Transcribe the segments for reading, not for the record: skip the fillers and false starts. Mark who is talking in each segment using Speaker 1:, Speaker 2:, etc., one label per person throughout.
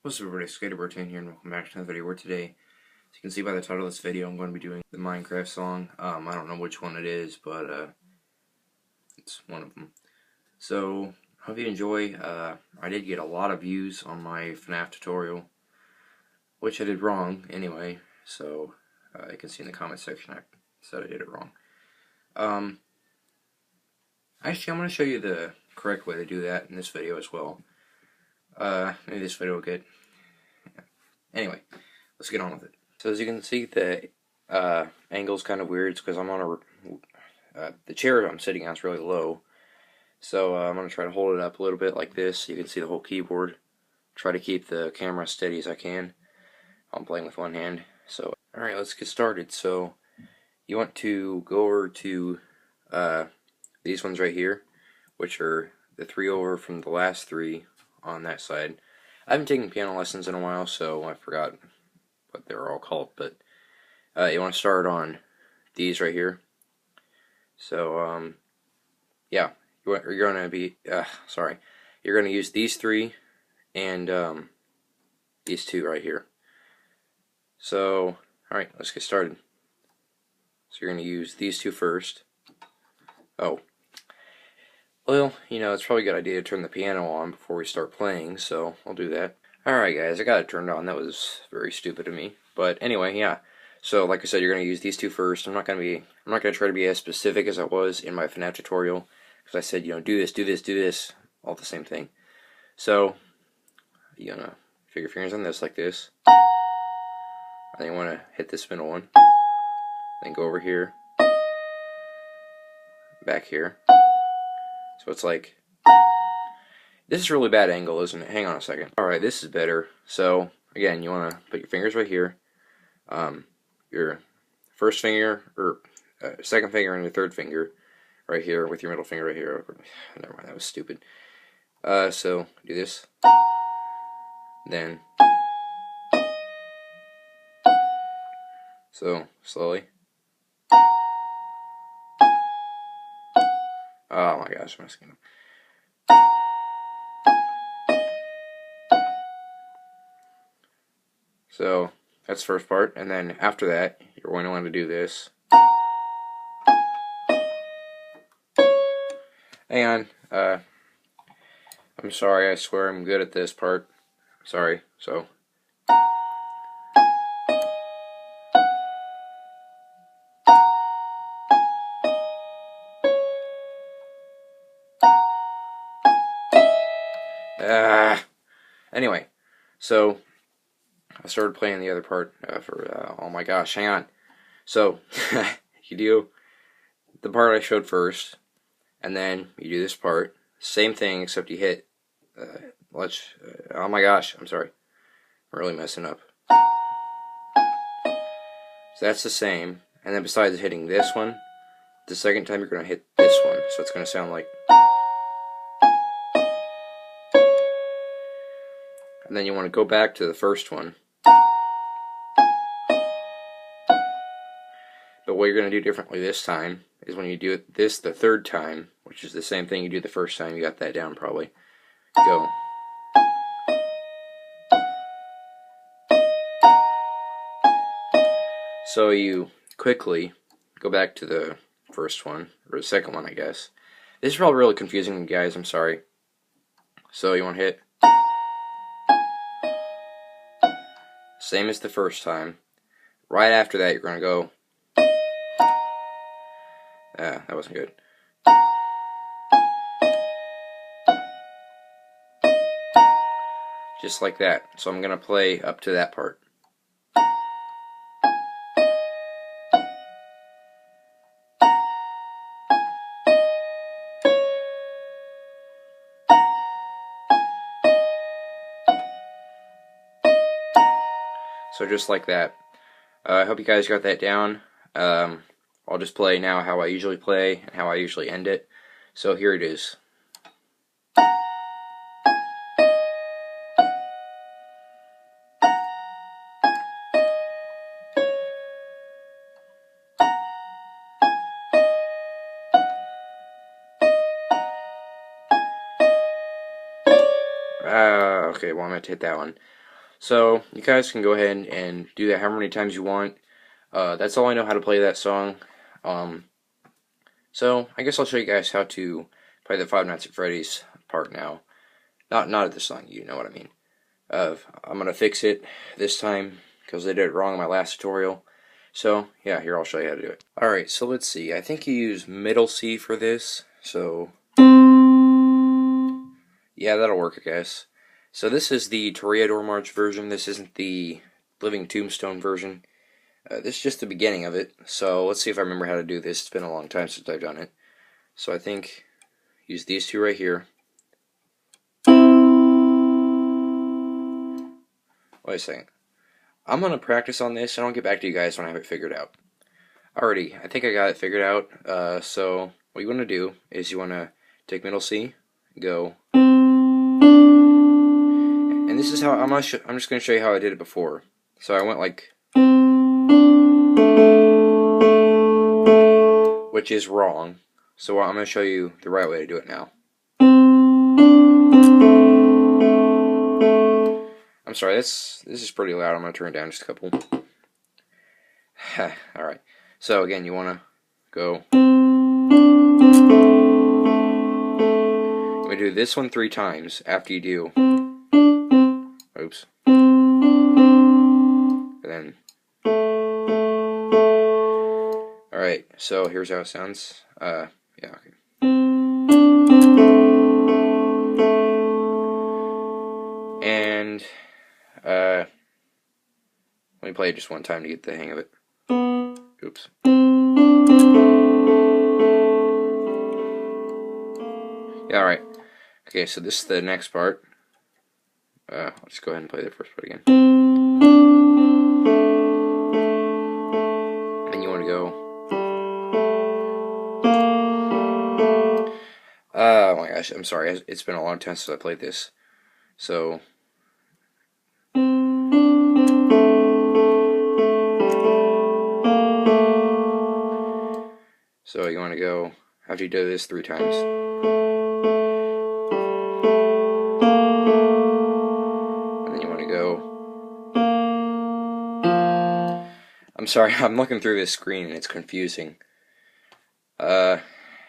Speaker 1: What's up everybody, Skateboard10 here and welcome back to another video where today, as you can see by the title of this video, I'm going to be doing the Minecraft song. I don't know which one it is, but it's one of them. So, hope you enjoy. I did get a lot of views on my Fnaf tutorial, which I did wrong anyway, so you can see in the comment section I said I did it wrong. Actually, I'm going to show you the correct way to do that in this video as well. Maybe this video will get... Anyway, let's get on with it. So as you can see, the angle's kind of weird. It's because I'm on the chair I'm sitting on is really low. So I'm going to try to hold it up a little bit like this so you can see the whole keyboard. Try to keep the camera steady as I can. I'm playing with one hand. So, alright, let's get started. So, you want to go over to these ones right here, which are the three over from the last three on that side. I haven't taken piano lessons in a while, so I forgot what they were all called, but you want to start on these right here. So, yeah, you're going to be, you're going to use these three and these two right here. So, alright, let's get started. So you're going to use these two first. Oh. Well, you know, it's probably a good idea to turn the piano on before we start playing, so I'll do that. Alright guys, I got it turned on. That was very stupid of me. But anyway, yeah. So like I said, you're going to use these two first. I'm not going to try to be as specific as I was in my Fnaf tutorial, because I said, you know, do this, do this, do this, all the same thing. So, you're going to put your fingers on this like this. And then you want to hit this middle one. Then go over here. Back here. So it's like, this is a really bad angle, isn't it? Hang on a second. Alright, this is better. So, again, you want to put your fingers right here. Your first finger, or second finger and your third finger right here, with your middle finger right here. Never mind, that was stupid. So, do this. Then, so, slowly. Oh my gosh, I'm messing up. So, that's the first part, and then after that, you're going to want to do this. Hang on, I'm sorry, I swear I'm good at this part. Sorry, so. Anyway, so I started playing the other part oh my gosh, hang on. So, you do the part I showed first, and then you do this part. Same thing, except you hit, oh my gosh, I'm sorry. I'm really messing up. So that's the same, and then besides hitting this one, the second time you're going to hit this one, so it's going to sound like... And then you want to go back to the first one. But what you're going to do differently this time is when you do this the third time, which is the same thing you do the first time, you got that down probably. Go. So you quickly go back to the first one, or the second one I guess. This is probably really confusing guys, I'm sorry. So you want to hit same as the first time. Right after that, you're going to go. That wasn't good. Just like that. So I'm going to play up to that part. So just like that. I hope you guys got that down. I'll just play now how I usually play and how I usually end it. So here it is. Okay, well I'm going to hit that one. So you guys can go ahead and do that however many times you want. That's all I know how to play that song. So I guess I'll show you guys how to play the Five Nights at Freddy's part now. Not at this song, you know what I mean. I'm gonna fix it this time because I did it wrong in my last tutorial. So yeah, here I'll show you how to do it. Alright, so let's see. I think you use middle C for this. So yeah, that'll work, I guess. So this is the Toreador March version. This isn't the Living Tombstone version. This is just the beginning of it. So let's see if I remember how to do this. It's been a long time since I've done it. So I think use these two right here. Wait a second. I'm going to practice on this and I'll get back to you guys when I have it figured out. Alrighty, I think I got it figured out. So what you want to do is you want to take middle C, go, and this is how I'm just going to show you how I did it before. So I went like, which is wrong. So I'm going to show you the right way to do it now. I'm sorry, this is pretty loud. I'm going to turn it down just a couple. Alright, so again, you want to go. I'm going to do this one 3 times after you do. Oops. And then. Alright, so here's how it sounds. Yeah, okay. And, let me play it just one time to get the hang of it. Oops. Yeah, alright. Okay, so this is the next part. I'll just go ahead and play the first part again. And you want to go. Oh my gosh, I'm sorry. It's been a long time since I played this. So. So you want to go, after you do this 3 times. And then you want to go. I'm sorry, I'm looking through this screen and it's confusing. Hang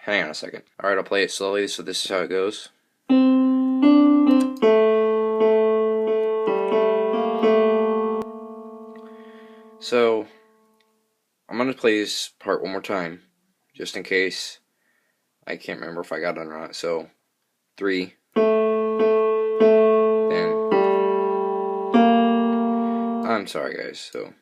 Speaker 1: on a second. Alright, I'll play it slowly, so this is how it goes. So, I'm going to play this part one more time, just in case I can't remember if I got it or not. So, 3, then, I'm sorry guys, so,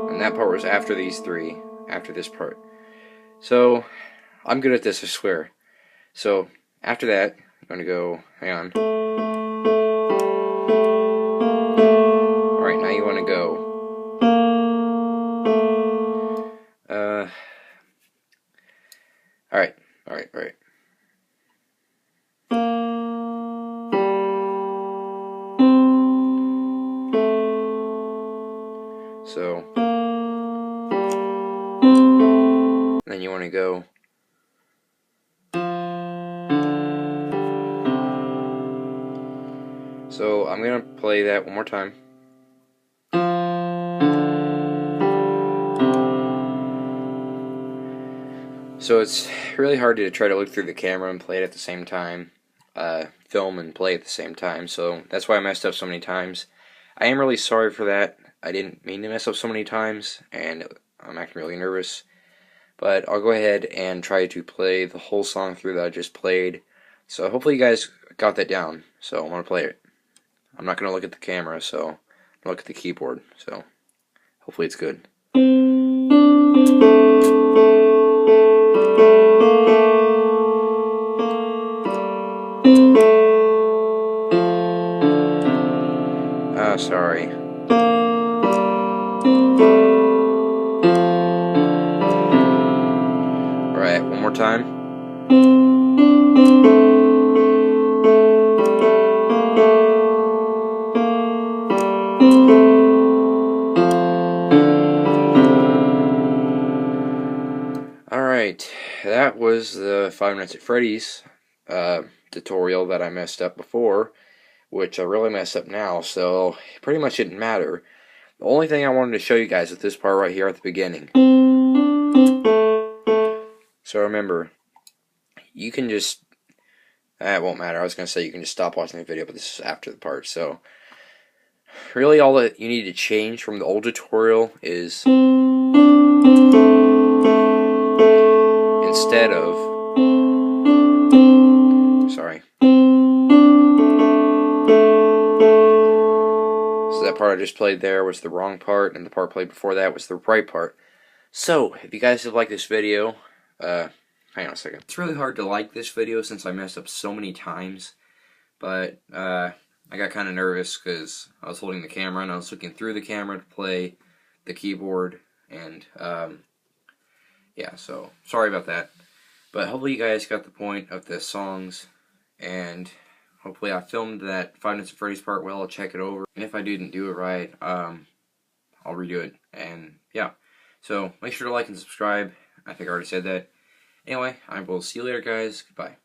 Speaker 1: and that part was after these 3, after this part. So, I'm good at this, I swear. So, after that, I'm going to go, hang on. Alright, now you want to go. Alright. So, then you want to go. So, I'm going to play that one more time. So it's really hard to try to look through the camera and play it at the same time, film and play at the same time, so that's why I messed up so many times. I am really sorry for that. I didn't mean to mess up so many times, and I'm acting really nervous. But I'll go ahead and try to play the whole song through that I just played. So hopefully you guys got that down, so I'm going to play it. I'm not going to look at the camera, so I'm going to look at the keyboard, so hopefully it's good. Sorry. Alright, one more time. Alright, that was the Five Nights at Freddy's tutorial that I messed up before, which I really messed up now, so it pretty much didn't matter. The only thing I wanted to show you guys with this part right here at the beginning. So remember, you can just, it won't matter, I was going to say you can just stop watching the video, but this is after the part, so really all that you need to change from the old tutorial is instead of, sorry, so that part I just played there was the wrong part, and the part played before that was the right part. So, if you guys have liked this video, hang on a second. It's really hard to like this video since I messed up so many times, but I got kind of nervous because I was holding the camera and I was looking through the camera to play the keyboard, and yeah, so sorry about that. But hopefully you guys got the point of the songs, and hopefully I filmed that Five Nights at Freddy's part well. I'll check it over, and if I didn't do it right, I'll redo it, and yeah. So make sure to like and subscribe. I think I already said that. Anyway, I will see you later, guys. Goodbye.